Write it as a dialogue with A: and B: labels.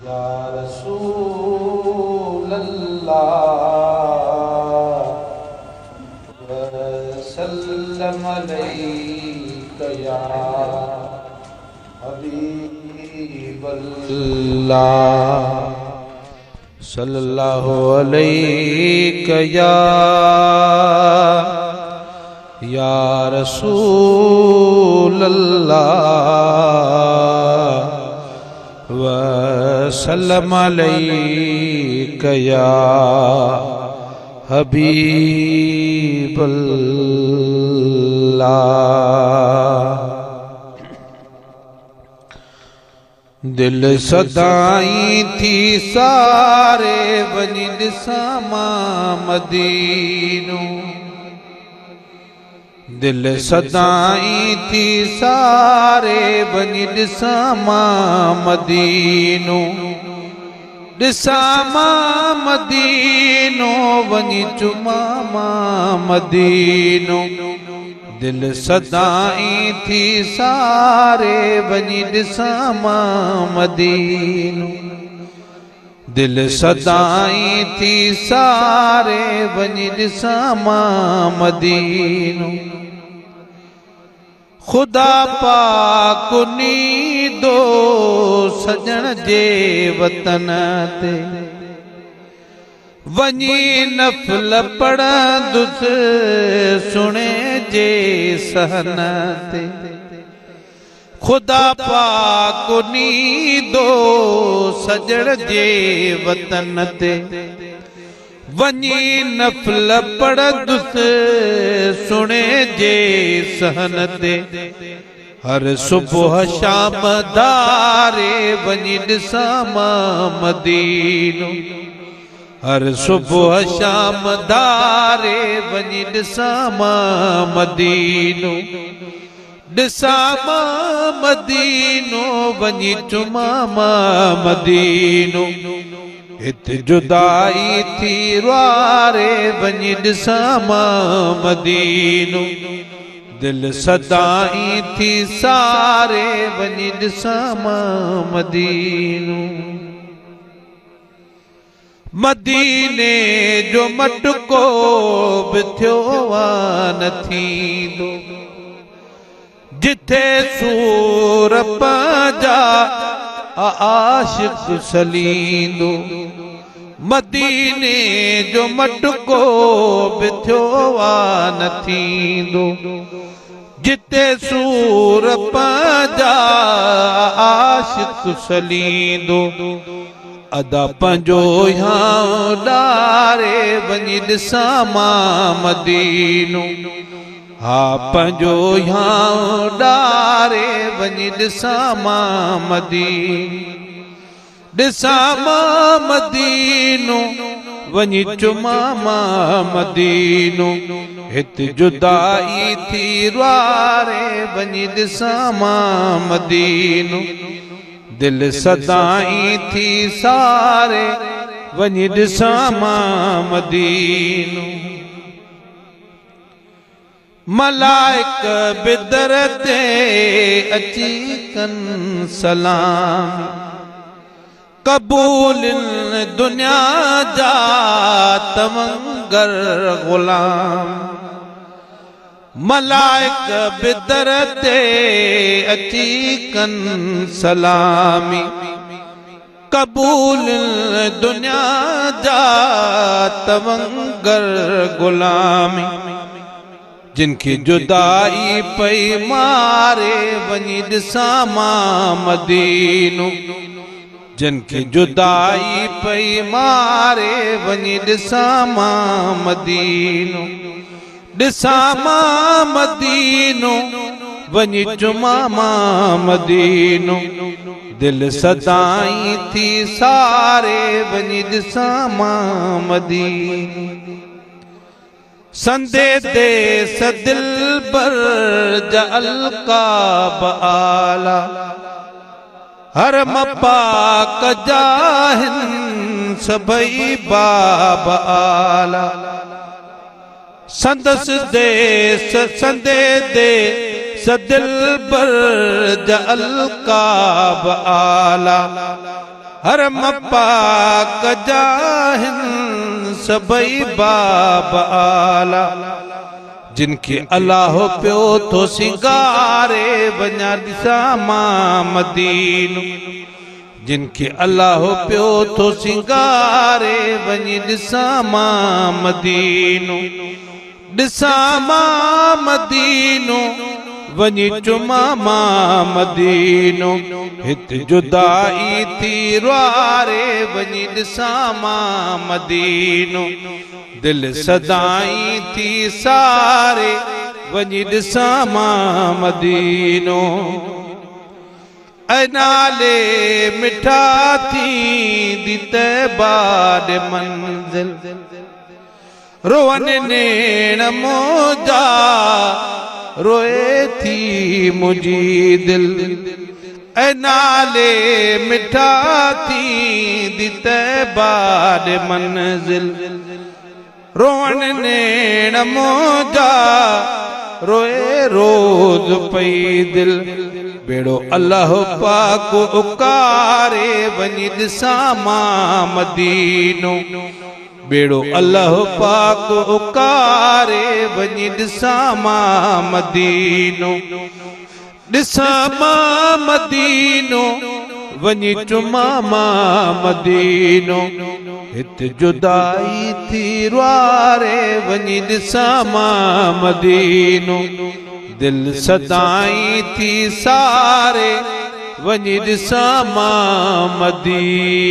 A: या रसूल अल्लाह वसल्लम अलैका या हबीब अल्लाह सल्लल्लाहु अलैका या रसूल अल्लाह वसल्लम अलैका या हबीब अल्लाह। दिल सदाई थी सारे वञी ॾिसां मां मदीनो, दिल सदाई थी सारे वञी ॾिसां मां मदीनो, ॾिसां मां मदीनो वञी चुमां मां मदीनो। दिल सदाई थी सारे वञी ॾिसां मां मदीनो, दिल सदाई थी सारे वञी ॾिसां मां मदीनो। खुदा पाक नीदो सजण जे वतन ते वञी नफ़ल पढ़ंदुसि सुणे जे सहन ते। खुदा पाक नीदो सजण जे वतन ते वञी नफ़ल पढ़ंदुसि सुणे जे सहन ते। हर सुबुह शाम धारे वञी ॾिसां मां मदीनो, हर सुबुह शाम धारे वञी ॾिसां मां मदीनो, ॾिसां मां मदीनो वञी चुमां मां मदीनो। हिते जुदाई थी वारे वञी ॾिसां मां मदीनो, दिल सदाई थी सारे वञी ॾिसां मां मदीनो। मदीने जो मटको बि थियो न थींदो, जिथे सूर पंहिंजा आशिक़ सलींदो। मदीने जो मटको बि थियो न थींदो, जिथे सूर पंहिंजा आशिक़ सलींदो। अदा पंहिंजो यां ॾारे वञी ॾिसां मां मदीनो, हा पंहिंजो यां ॾारे वञी ॾिसां मां मदीनो, ॾिसां मां मदीनो वञी चुमां मां मदीनो। हिते जुदाई थी वारे वञी ॾिसां मां मदीनो, दिल सदाई थी सारे वञी ॾिसां मां मदीनो। मलाइक बिदर ते अची कन सलाम, कबूल दुनिया जा तवंगर गुलाम। मलाइक बिदर ते अची कन सलामी, कबूल दुनिया जा तवंगर गुलामी। जिनकी जुदाई पई मारे वञी ॾिसां मां मदीनो, जिनकी जुदाई पई मारे वञी ॾिसां मां मदीनो, ॾिसां मां मदीनो वञी चुमां मां मदीनो। दिल सदाई थी सारे वञी ॾिसां मां मदीनो। संदे देस दिलबर जा अलकाब आला, हरम पाक जाहिन सभई बाब आला। संदस देस संदे दे सदिल बर अलकाब आला, हरम पाक जाहिन सबई बाब आला जिनके अल्लाह पियो तो सिंगारे वञा ॾिसां मां मदीनो जिनके अल्लाह पियो तो सिंगारे वञी ॾिसां मां मदीनो ॾिसां मां मदीनो वञी चुमा मां मदीनो हिते जुदाई थी रुआरे वञी ॾिसां मां मदीनो दिल सदाई थी सारे वञी ॾिसां मां मदीनो ऐं नाले मिठा थींदी तैबा ॾे मंज़िल रोअन नेण मोजा रोए थी मुंहिंजी दिल ऐं नाले मिठा थींदी तैबा ॾे मंज़िल रोअन नेण मोजा रोए रोज़ पई दिल बेड़ो अल्लाह पाक उकारे वञी ॾिसां मां मदीनो बेड़ो अल्लाह पाक उकारे वञी ॾिसां मां मदीनो ॾिसां मां मदीनो वञी चुमा मां मदीनो हिते जुदाई थी रुआरे वञी ॾिसां मां मदीनो दिल सदाई थी सारे वञी ॾिसां मां मदीनो।